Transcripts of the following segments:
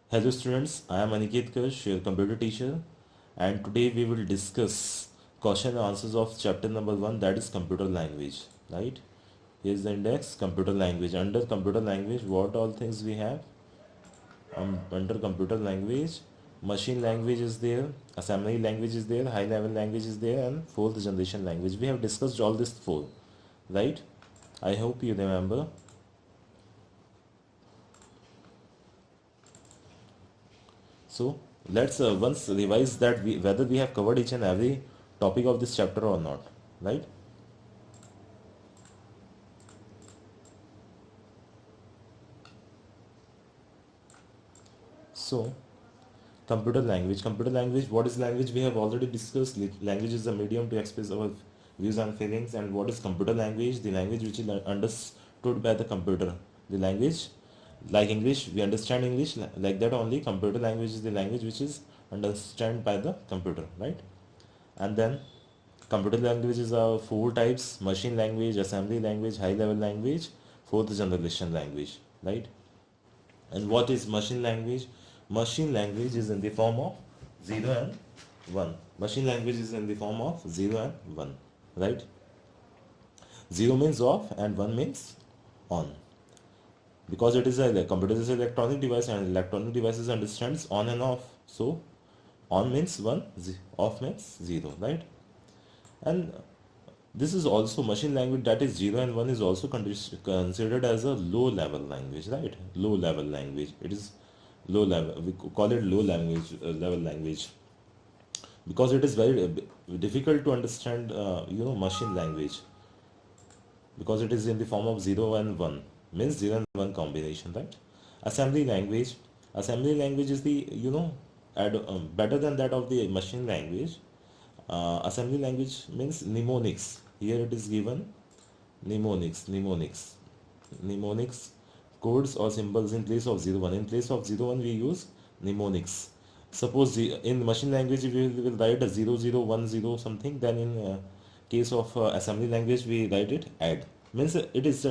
Hello students, I am Aniket Kirsch, your computer teacher, and today we will discuss question and answers of chapter number 1, that is computer language, right? Here's the index, computer language. Under computer language, what all things we have? Under computer language, machine language is there, assembly language is there, high level language is there, and fourth generation language. We have discussed all these four, right? I hope you remember. So let's once revise that whether we have covered each and every topic of this chapter or not, right? So computer language, what is language? We have already discussed. Language is a medium to express our views and feelings. And what is computer language? The language which is understood by the computer. The language, like English, we understand English like that only. Computer language is the language which is understood by the computer, right? And then computer languages are four types: machine language, assembly language, high level language, fourth generation language, right? And what is machine language? Machine language is in the form of 0 and 1. Machine language is in the form of 0 and 1, right? 0 means off and 1 means on. Because it is a computer is an electronic device, and electronic devices understands on and off. So on means 1, off means 0, right? And this is also machine language, that is 0 and 1 is also considered as a low level language, right? Low level language. It is low level. We call it low language level language because it is very difficult to understand. Machine language, because it is in the form of 0 and 1, means 0 and 1 combination, right? Assembly language. Assembly language is the better than that of the machine language. Assembly language means mnemonics. Here it is given mnemonics codes or symbols in place of 0 1. In place of 0 1 we use mnemonics. Suppose in machine language we will write a 0 0 1 0 something, then in case of assembly language we write it add, means it is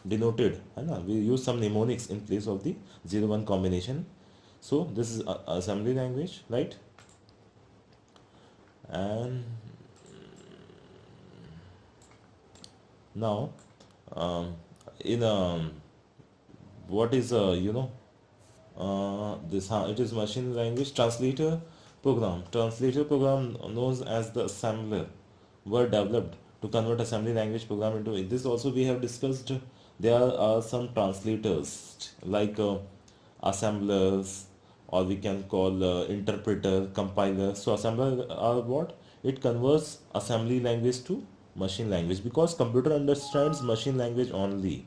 denoted, we use some mnemonics in place of the 0 1 combination. So this is assembly language, right? And now in what is this it is machine language. Translator program known as the assembler were developed to convert assembly language program into it. This also we have discussed. There are some translators like assemblers, or we can call interpreter, compiler. So assembler are what? It converts assembly language to machine language, because computer understands machine language only.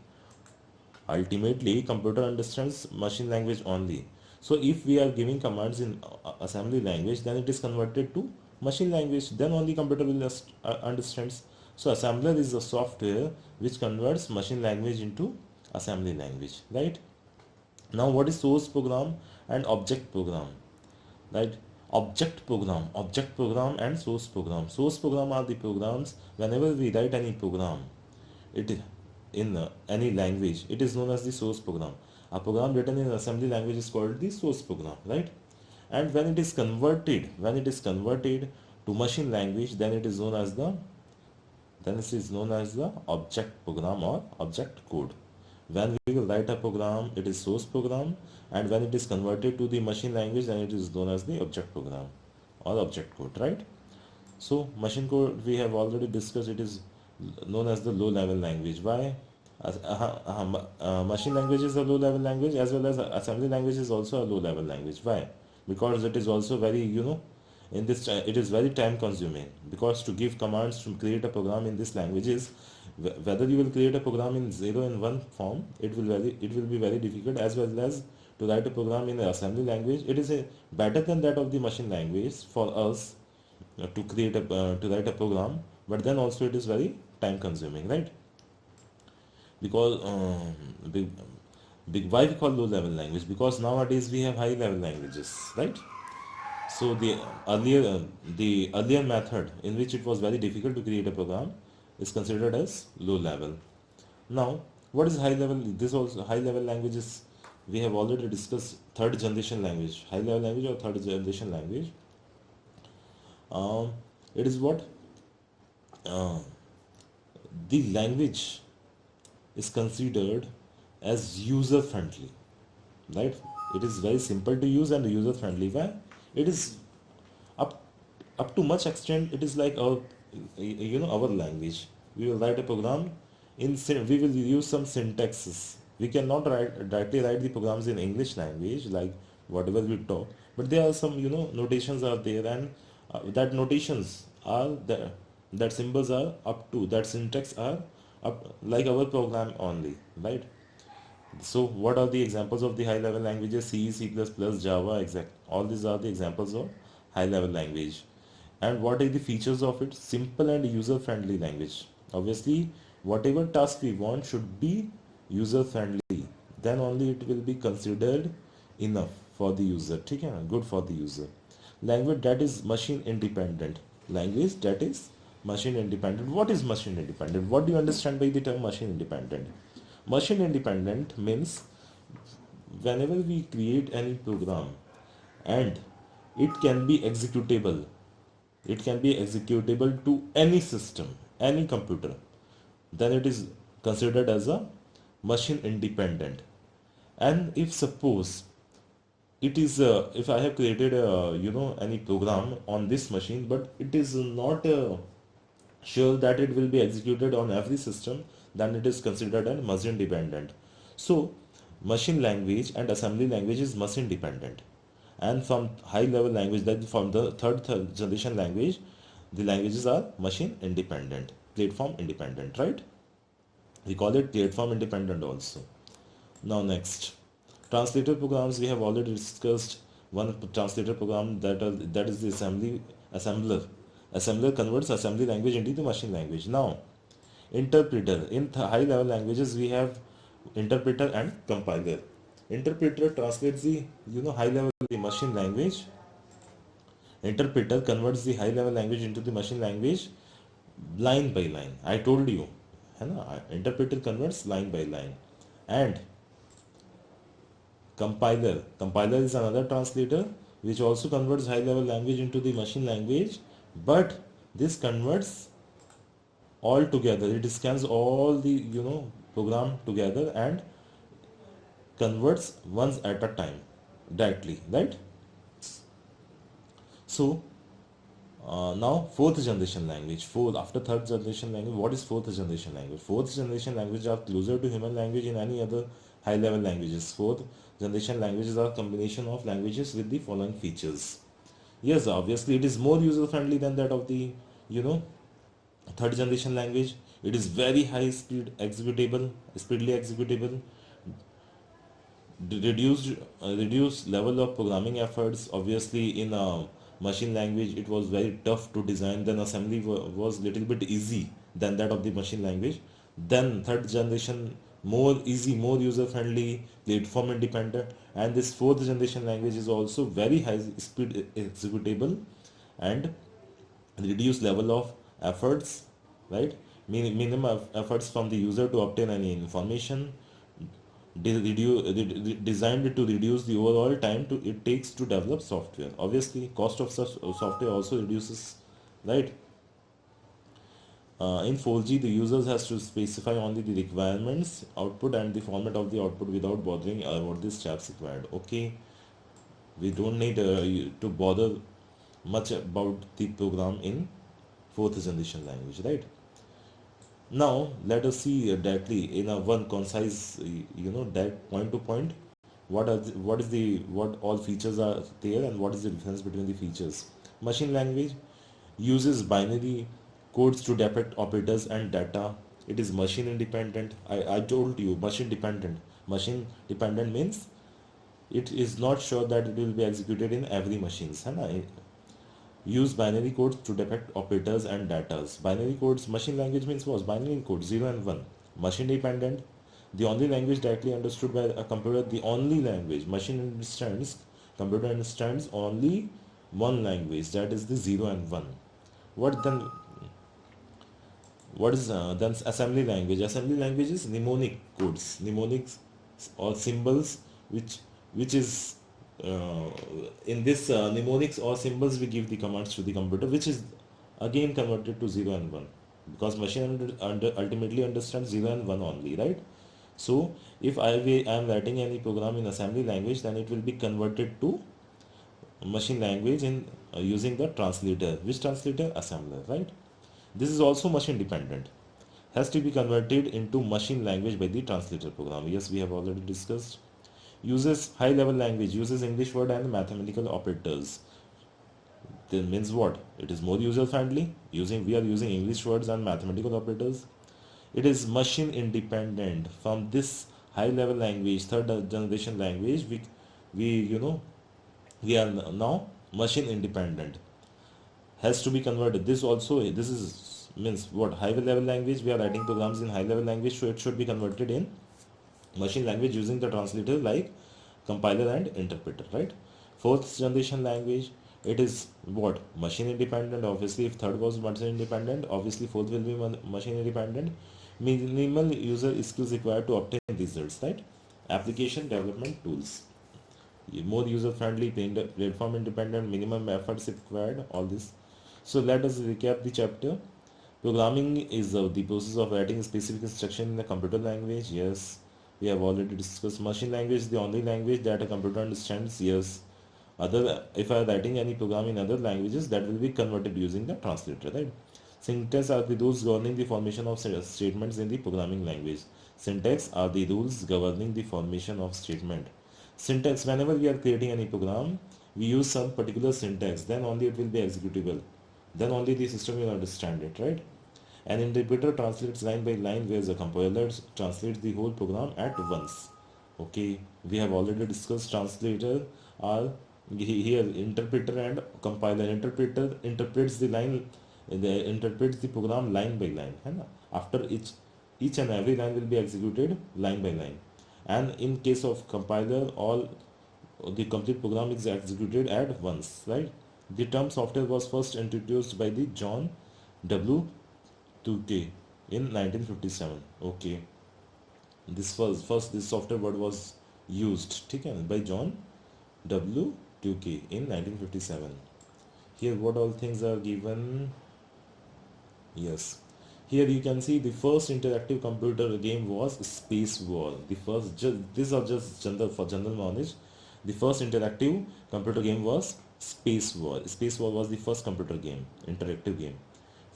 Ultimately computer understands machine language only. So if we are giving commands in assembly language, then it is converted to machine language, then only computer will understands. So assembler is the software which converts machine language into assembly language, right? Now what is source program and object program, right? Object program and source program. Source program are the programs. Whenever we write any program, it in any language, it is known as the source program. A program written in assembly language is called the source program, right? And when it is converted to machine language, then it is known as the object program or object code. When we will write a program, it is source program, and when it is converted to the machine language, then it is known as the object program or object code, right? So machine code we have already discussed. It is known as the low level language. Why? Machine language is a low level language, as well as assembly language is also a low level language. Why? Because it is also very, in this it is very time consuming, because to give commands to create a program in this languages, whether you will create a program in 0 and 1 form, it will be very difficult, as well as to write a program in the assembly language. It is better than that of the machine language for us to create to write a program, but then also it is very time consuming, right? Because why we call low level language? Because nowadays we have high level languages, right? So the earlier method, in which it was very difficult to create a program, is considered as low level. Now what is high level? This also high level languages we have already discussed third generation language, high level language or third generation language. It is what uh, the language is considered as user friendly, right? It is very simple to use and user friendly. Why? It is up up to much extent it is like our our language. We will write a program we will use some syntaxes. We cannot directly write the programs in English language like whatever we talk, but there are some notations are there, and that notations are there, that symbols are up to, that syntax are up like our program only, right? So what are the examples of the high level languages? C, C++, Java, exact. All these are the examples of high level language. And what are the features of it? Simple and user friendly language. Obviously, whatever task we want should be user friendly. Then only it will be considered enough for the user. Okay? Good for the user. Language that is machine independent. Language that is machine independent. What is machine independent? What do you understand by the term machine independent? Machine independent means whenever we create any program and it can be executable, it can be executable to any system, any computer, then it is considered as a machine independent. And if suppose it is if I have created a any program on this machine, but it is not sure that it will be executed on every system, then it is considered a machine dependent. So machine language and assembly language is machine dependent, and from high level language, that from the third generation language, the languages are machine independent, platform independent, right? We call it platform independent also. Now next, translator programs. We have already discussed one translator program, that is the assembler. Assembler converts assembly language into the machine language. Now interpreter. In high level languages we have interpreter and compiler. Interpreter translates the high level the machine language. Interpreter converts the high level language into the machine language line by line. I told you, है ना? Interpreter converts line by line. And compiler is another translator which also converts high level language into the machine language, but this converts all together. It scans all the program together and converts once at a time directly, right? So now fourth generation language. After third generation language, what is fourth generation language? Fourth generation language are closer to human language in any other high level languages. Fourth generation languages are combination of languages with the following features. Yes, obviously it is more user friendly than that of the third generation language. It is very high speed executable, speedily executable, reduced level of programming efforts. Obviously in a machine language it was very tough to design, then assembly was little bit easy than that of the machine language. Then third generation more easy, more user friendly, platform independent, and this fourth generation language is also very high speed executable and reduced level of efforts, right? Minimum efforts from the user to obtain any information, designed to reduce the overall time it takes to develop software. Obviously cost of such software also reduces, right? In 4G the users has to specify only the requirements, output and the format of the output without bothering about the steps required. Okay, we don't need to bother much about the program in fourth generation language, right? Now let us see directly in a one concise direct point to point what all features are there and what is the difference between the features. Machine language uses binary codes to depict operators and data. It is machine independent. I told you machine dependent. Machine dependent means it is not sure that it will be executed in every machines, है ना? Use binary codes to depict operators and datas. Binary codes, machine language means was binary code 0 and 1. Machine dependent, the only language directly understood by a computer, the only language machine understands, computer understands only one language, that is the 0 and 1. What then? What is then assembly language? Assembly language is mnemonic codes, mnemonics or symbols which which is uh, in this mnemonics or symbols, we give the commands to the computer, which is again converted to 0 and 1, because machine ultimately understands 0 and 1 only, right? So if I am writing any program in assembly language, then it will be converted to machine language in using the translator. Which translator? Assembler, right? This is also machine dependent, has to be converted into machine language by the translator program. Yes, we have already discussed. Uses high level language, uses English word and mathematical operators. That means what? It is more user friendly. We are using English words and mathematical operators. It is machine independent. From this high level language, third generation language, we are now machine independent. Has to be converted. This is means what? High level language. We are writing programs in high level language, so it should be converted in machine language using the translator like compiler and interpreter, right? Fourth generation language, it is what? Machine independent. Obviously, if third was machine independent, obviously fourth will be machine independent. Minimal user skills required to obtain results, right? Application development tools, more user friendly, platform independent, minimum efforts required, all this. So let us recap the chapter. Programming is the process of writing specific instruction in a computer language. Yes, we have already discussed. Machine language is the only language that a computer understands. Yes. If I am writing any program in other languages, that will be converted using the translator, right? Syntax are the rules governing the formation of statements in the programming language. Syntax are the rules governing the formation of statement. Syntax, whenever we are creating any program, we use some particular syntax, then only it will be executable. Then only the system will understand it, right? An interpreter translates line by line, whereas a compiler translates the whole program at once. Okay, we have already discussed translator are here interpreter and compiler. Interpreter interprets the program line by line, है ना? After each and every line will be executed line by line, and in case of compiler, all the complete program is executed at once, right? The term software was first introduced by the John W. Tukey in 1957. Okay, this software word was used, okay, by John W. Tukey in 1957. Here what all things are given. Yes, here you can see the first interactive computer game was Space War. These are just general knowledge. The first interactive computer game was Space War. Space War was the first computer game, interactive game.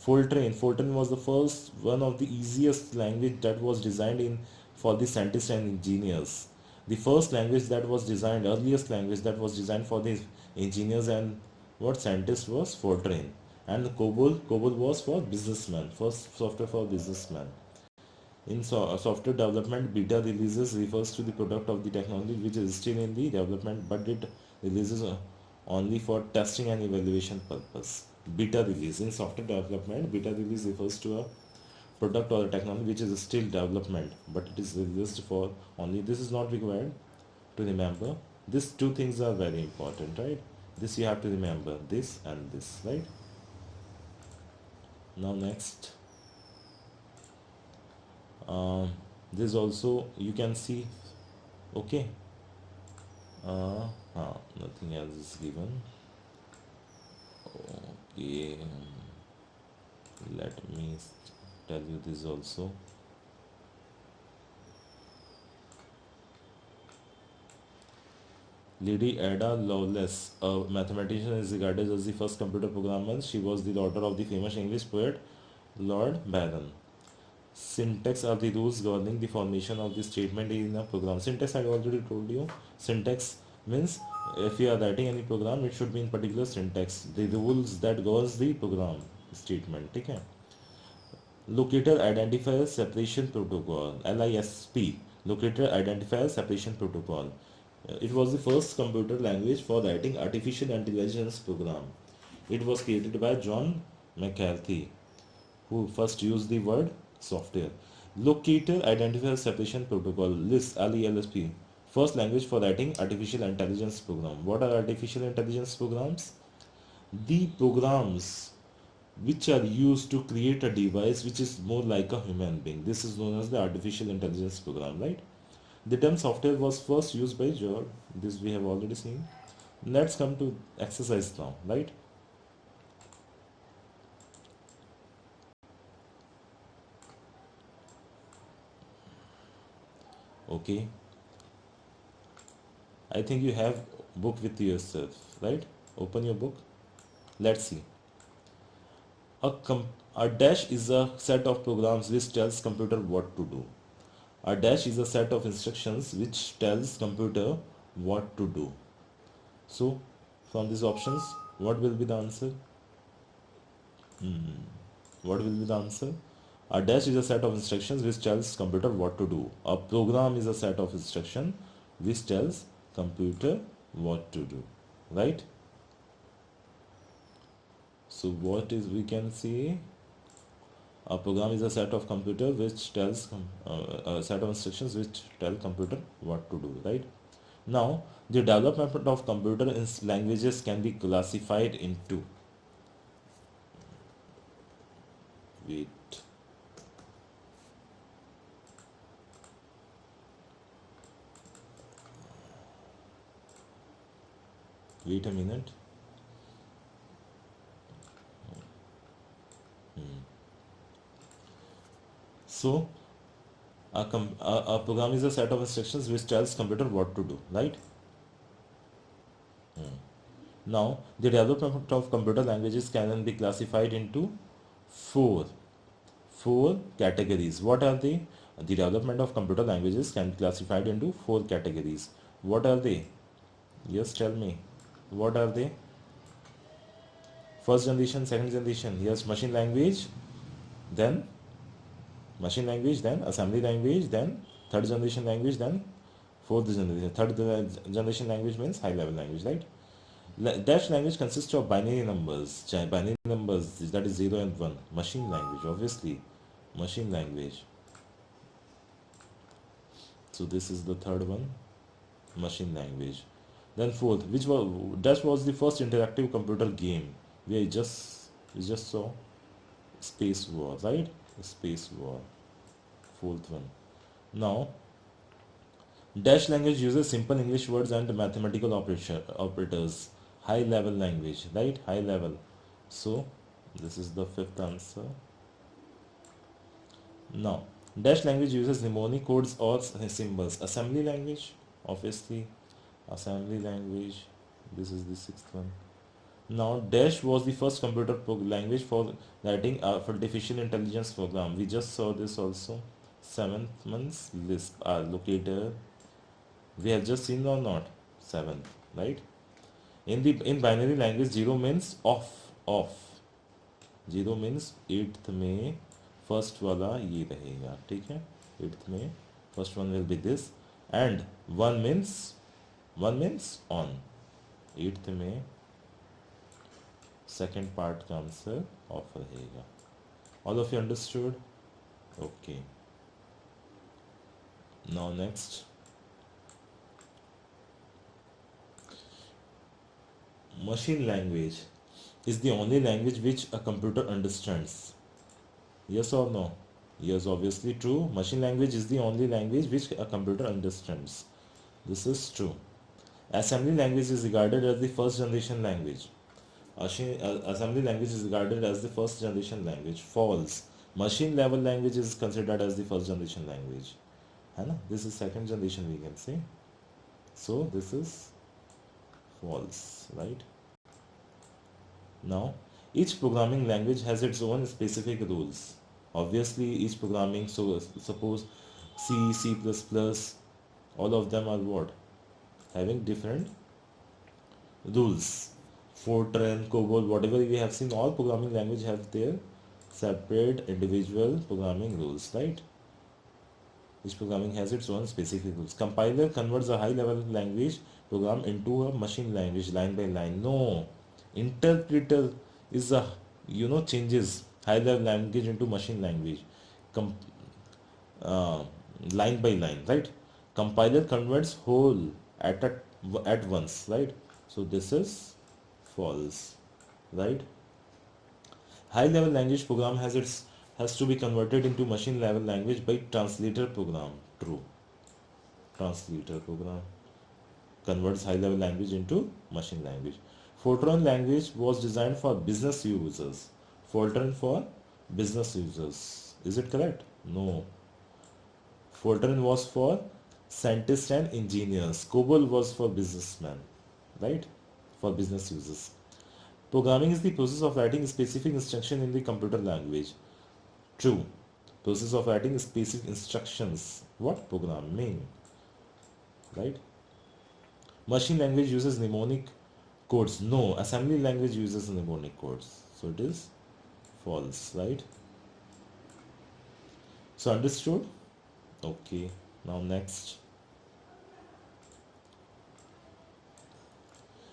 Fortran was the first, one of the easiest language that was designed in for the scientists and engineers. The first language that was designed, earliest language that was designed for the engineers and what scientists was Fortran. And COBOL was for businessmen, first software for businessmen. In software development, beta releases refers to the product of the technology which is still in the development, but it releases only for testing and evaluation purpose. Beta release in software development, beta release refers to a product or a technology which is still development, but it is released for only. This is not required to remember. These two things are very important, right? This you have to remember, this and this, right? Now next, this also you can see. Okay, nothing else is given. Okay, let me tell you this also. Lady Ada Lovelace, a mathematician, is regarded as the first computer programmer. She was the daughter of the famous English poet Lord Byron. Syntax are the rules governing the formation of the statement in a program. Syntax I already told you. Syntax means if you are writing any program, it should be in particular syntax. The rules that governs the program statement. Okay. Locator Identifier Separation Protocol, LISP. Locator Identifier Separation Protocol. It was the first computer language for writing artificial intelligence program. It was created by John McCarthy, who first used the word software. Locator Identifier Separation Protocol, LISP, LISP. First language for writing artificial intelligence program. What are artificial intelligence programs? The programs which are used to create a device which is more like a human being. This is known as the artificial intelligence program, right? The term software was first used by George. This we have already seen. Let's come to exercise now, right? Okay. I think you have book with yourself, right? Open your book. Let's see. A dash is a set of programs which tells computer what to do. A dash is a set of instructions which tells computer what to do. So, from these options, what will be the answer? What will be the answer? A dash is a set of instructions which tells computer what to do. A program is a set of instructions which tells computer what to do. Right? So what is we can see? A program is a set of computer which tells a set of instructions which tell computer what to do. Right? Now, the development of computer in languages can be classified into. Wait. Wait a minute. So, a program is a set of instructions which tells computer what to do, right? Now, the development of computer languages can be classified into four categories. What are they? The development of computer languages can be classified into four categories. What are they? Yes, tell me. What are they? First generation, second generation. Yes, machine language, then assembly language, then third generation language, then fourth generation. Third generation language means high level language, right? Dash language consists of binary numbers. Binary numbers, that is 0 and 1. Machine language, obviously. Machine language. So this is the third one. Machine language. Then fourth, Dash was the first interactive computer game. We just saw Space War, right? Space War. Fourth one. Now, Dash language uses simple English words and mathematical operators. High level language, right? High level. So, this is the fifth answer. Now, Dash language uses mnemonic codes or symbols. Assembly language, obviously. Assembly language. This is the sixth one. Now, Dash was the first computer language for writing artificial intelligence program. We just saw this also. Seventh one's Lisp locator. We have just seen or not? Seventh, right? In binary language, 0 means off. 0 means 8th में first वाला ये रहेगा, ठीक है? 8th में first one will be this, and 1 means on. 8th में second part का answer off रहेगा. All of you understood? Okay. Now next. Machine language is the only language which a computer understands. Yes or no? Yes, obviously true. Machine language is the only language which a computer understands. This is true. Assembly language is regarded as the first generation language. Assembly language is regarded as the first generation language. False. Machine level language is considered as the first generation language. This is second generation, we can say. So this is false, right? Now, each programming language has its own specific rules. Obviously, each programming, so suppose C, C++, all of them are what? Having different rules. Fortran, COBOL, whatever we have seen, all programming language have their separate individual programming rules, right? Each programming has its own specific rules. Compiler converts a high-level language program into a machine language line by line. No, interpreter is a changes high-level language into machine language, line by line, right? Compiler converts whole at once, right? So this is false, right? High-level language program has to be converted into machine level language by translator program. True. translator program converts high level language into machine language. Fortran language was designed for business users. Fortran for business users. Is it correct? No. Fortran was for scientists and engineers. COBOL was for businessmen, right? For business users. Programming is the process of writing specific instruction in the computer language. True. Process of writing specific instructions. What? Programming, right? Machine language uses mnemonic codes. No, assembly language uses mnemonic codes. So it is false, right? So understood? Okay. Now next.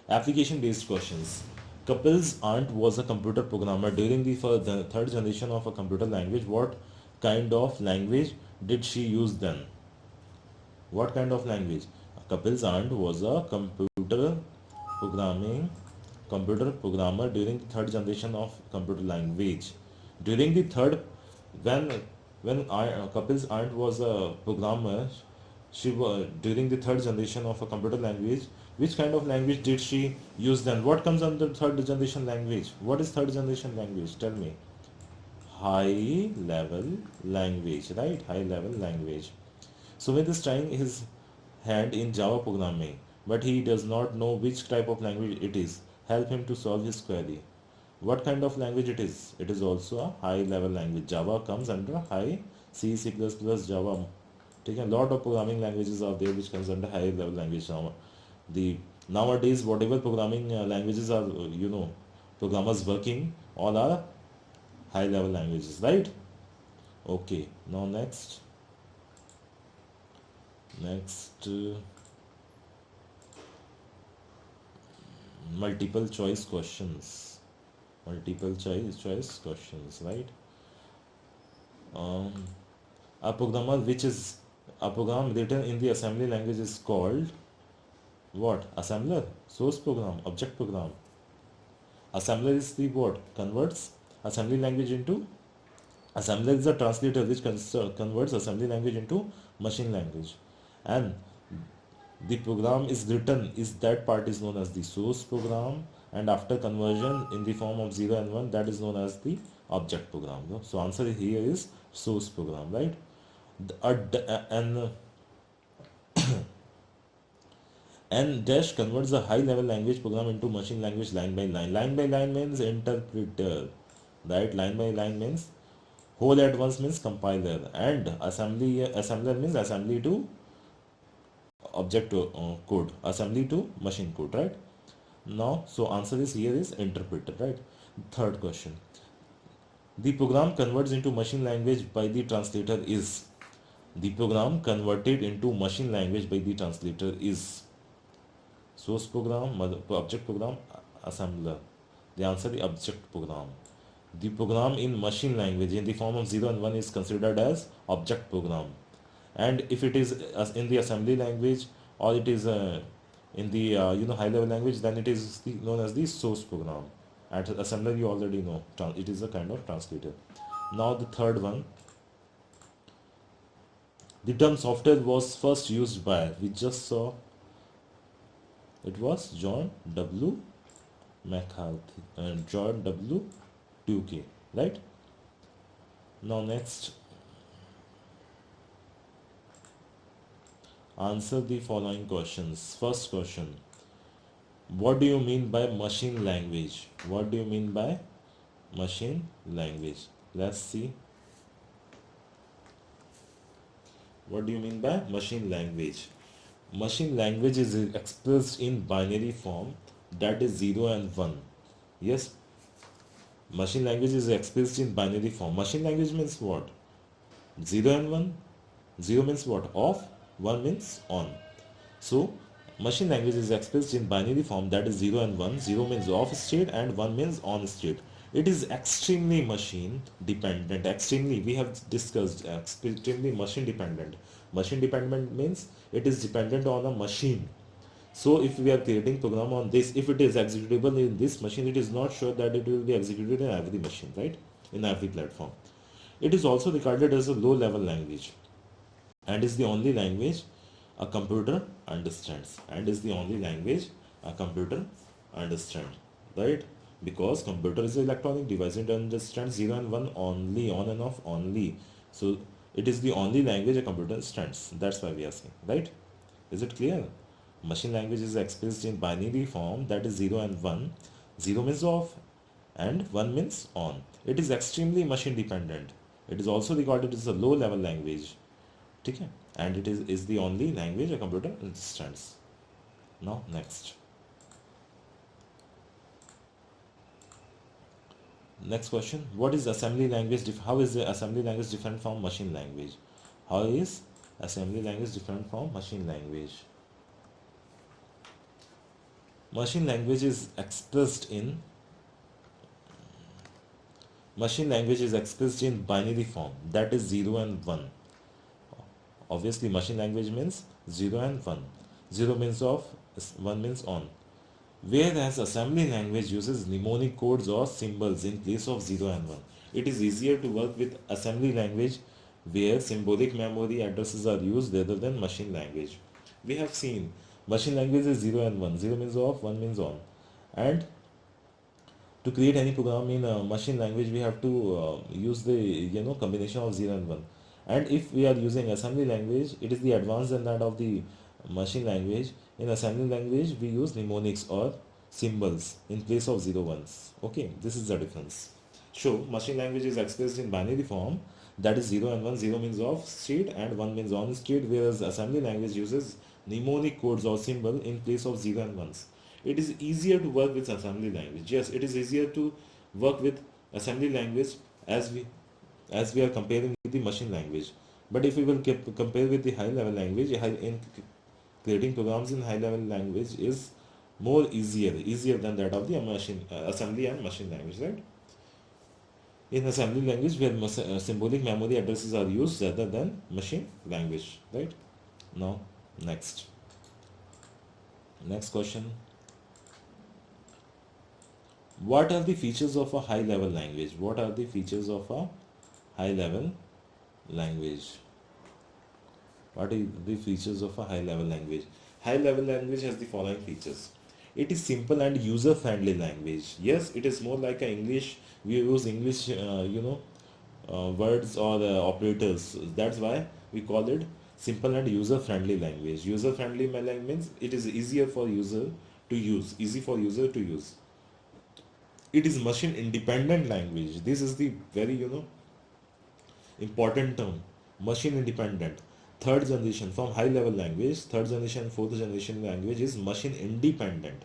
Application based questions. Kapil's aunt was a computer programmer during the third generation of a computer language. What kind of language did she use then? What kind of language? Kapil's aunt was a computer programmer during the third generation of computer language. During the third, Kapil's aunt was a programmer, she was during the third generation of a computer language. Which kind of language did she use then? What comes under third generation language? What is third generation language? Tell me. High level language, right? High level language. Sumit is trying his hand in Java programming, but he does not know which type of language it is. Help him to solve his query. What kind of language it is? It is also a high level language. Java comes under high, C, C++, Java. A lot of programming languages are there which comes under high level language. Now, nowadays whatever programming languages are programmers working, all are high level languages, right? Okay, now next multiple choice questions, right? A program written in the assembly language is called what? Assembler. Source program, object program. Assembler is the what? Converts assembly language into, assembler is a translator which converts assembly language into machine language, and the program is written, is that part is known as the source program, and after conversion in the form of 0 and 1, that is known as the object program. So answer here is source program, right? And dash converts a high level language program into machine language line by line. Line by line means interpreter, right? Line by line means whole at once means compiler, and assembler means assembly to object code, assembly to machine code, right? Now, so answer is here is interpreter, right? Third question. The program converts into machine language by the translator is. The program converted into machine language by the translator is source program, object program, assembler. The answer is object program. The program in machine language in the form of 0 and 1 is considered as object program, and if it is in the assembly language, or it is in the high level language, then it is known as the source program. At assembler, you already know it is a kind of translator. Now the third one. The term software was first used by, we just saw, it was John W. McCarthy and John W. Tukey, right? Now next, answer the following questions. First question, what do you mean by machine language? What do you mean by machine language? Let's see. What do you mean by machine language? Machine language is expressed in binary form, that is 0 and 1. Yes, machine language is expressed in binary form. Machine language means what? 0 and 1. 0 means what? Off. 1 means on. So machine language is expressed in binary form, that is 0 and 1. 0 means off state and 1 means on state. It is extremely machine dependent. Extremely, we have discussed, extremely machine dependent. Machine dependent means it is dependent on a machine. So if we are creating program on this, if it is executable in this machine, it is not sure that it will be executed in every machine, right? In every platform. It is also regarded as a low level language and is the only language a computer understands, and is the only language a computer understands, right? Because computer is an electronic device, it understands 0 and 1 only, on and off only. So it is the only language a computer understands. That's why we are saying, right? Is it clear? Machine language is expressed in binary form, that is 0 and 1. 0 means off and 1 means on. It is extremely machine dependent. It is also regarded as a low level language. Okay? And it is the only language a computer understands. Now next. Next question. What is assembly language? How is the assembly language different from machine language? How is assembly language different from machine language? Machine language is expressed in binary form, that is 0 and 1. Obviously machine language means 0 and 1. 0 means off, 1 means on. Whereas assembly language uses mnemonic codes or symbols in place of 0 and 1. It is easier to work with assembly language where symbolic memory addresses are used rather than machine language. We have seen machine language is 0 and 1. 0 means off, 1 means on. And to create any program in machine language, we have to use the combination of 0 and 1. And if we are using assembly language, it is the advanced than that of the machine language. In assembly language, we use mnemonics or symbols in place of 0 ones. Okay, this is the difference. So machine language is expressed in binary form, that is 0 and 1. 0 means off state and 1 means on state, whereas assembly language uses mnemonic codes or symbol in place of 0 and 1s. It is easier to work with assembly language. Yes, it is easier to work with assembly language as we are comparing with the machine language. But if we will compare with the high level language, in creating programs in high level language is more easier than that of the machine assembly and machine language, right? In assembly language, where symbolic memory addresses are used rather than machine language, right? Now next question. What are the features of a high level language? What are the features of a high level language? What are the features of a high level language? High level language has the following features. It is simple and user friendly language. Yes, it is more like a English. We use English words or operators. That's why we call it simple and user friendly language. User friendly means it is easier for user to use, easy for user to use. It is machine independent language. This is the very important term, machine independent. Third generation from high level language, third generation and fourth generation language is machine independent,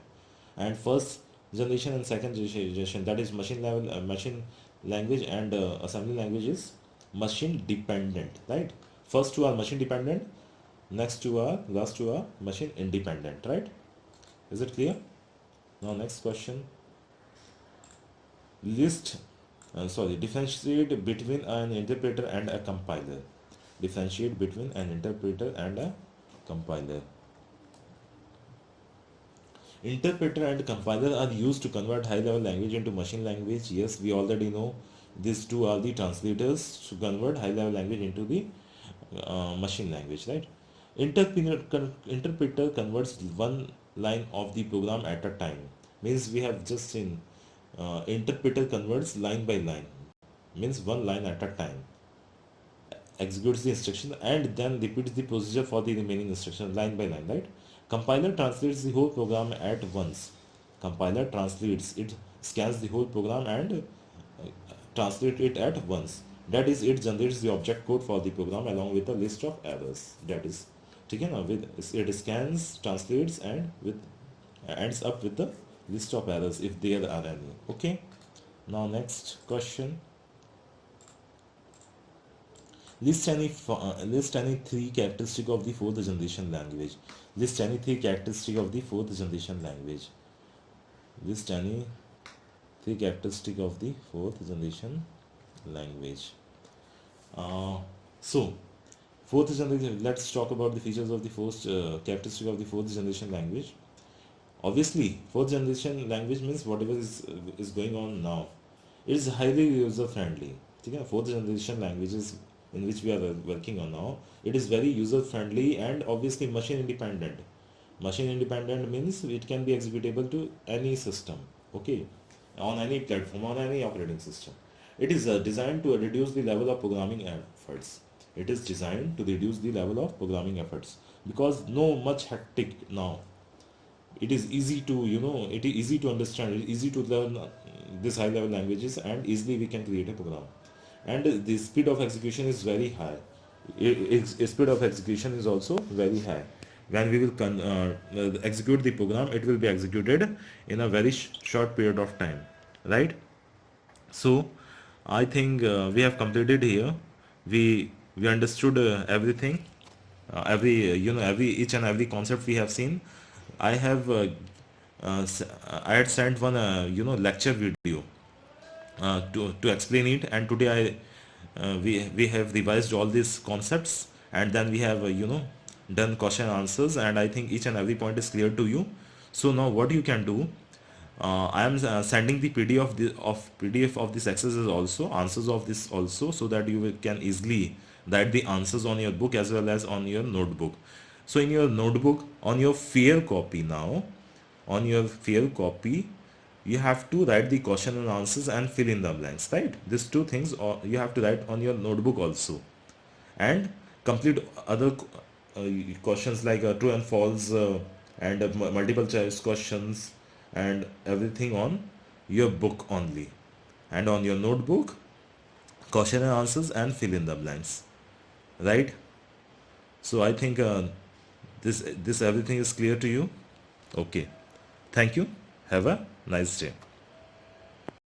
and first generation and second generation, that is machine language and assembly language is machine dependent, right? First two are machine dependent, last two are machine independent, right? Is it clear? Now next question. Differentiate between an interpreter and a compiler. Differentiate between an interpreter and a compiler. Interpreter and compiler are used to convert high-level language into machine language. Yes, we already know these two are the translators to convert high-level language into the machine language, right? Interpreter converts one line of the program at a time. Means we have just seen interpreter converts line by line, means one line at a time, executes the instruction and then repeats the procedure for the remaining instruction line by line, right? Compiler translates the whole program at once. Compiler translates it, scans the whole program and translates it at once. That is, it generates the object code for the program along with a list of errors. That is taken with it scans, translates and ends up with the list of errors if there are any. Okay, now next question. List any three characteristics of the fourth generation language. List any three characteristics of the fourth generation language. List any three characteristics of the fourth generation language. So fourth generation, let's talk about the features of the fourth characteristic of the fourth generation language. Obviously fourth generation language means whatever is going on now, it is highly user friendly. Okay? Fourth generation language is in which we are working on now, it is very user friendly and obviously machine independent. Machine independent means it can be executable to any system, okay, on any platform, on any operating system. It is designed to reduce the level of programming efforts. It is designed to reduce the level of programming efforts because no much hectic now. It is easy to, it is easy to understand, it is easy to learn this high level languages, and easily we can create a program. And the speed of execution is very high. Speed of execution is also very high. When we will execute the program, it will be executed in a very short period of time, right? So I think we have completed here. We understood everything, every every each and every concept we have seen. I have I had sent one lecture video to explain it, and today we have revised all these concepts, and then we have done question answers, and I think each and every point is clear to you. So now what you can do, I am sending the PDF of this exercise also, answers of this also, so that can easily write the answers on your book as well as on your notebook. So in your notebook, on your fair copy now, on your fair copy, you have to write the question and answers and fill in the blanks, right? These two things you have to write on your notebook also, and complete other questions like true and false and multiple choice questions and everything on your book only, and on your notebook question and answers and fill in the blanks, right? So I think this everything is clear to you. Okay, thank you, have a nice day.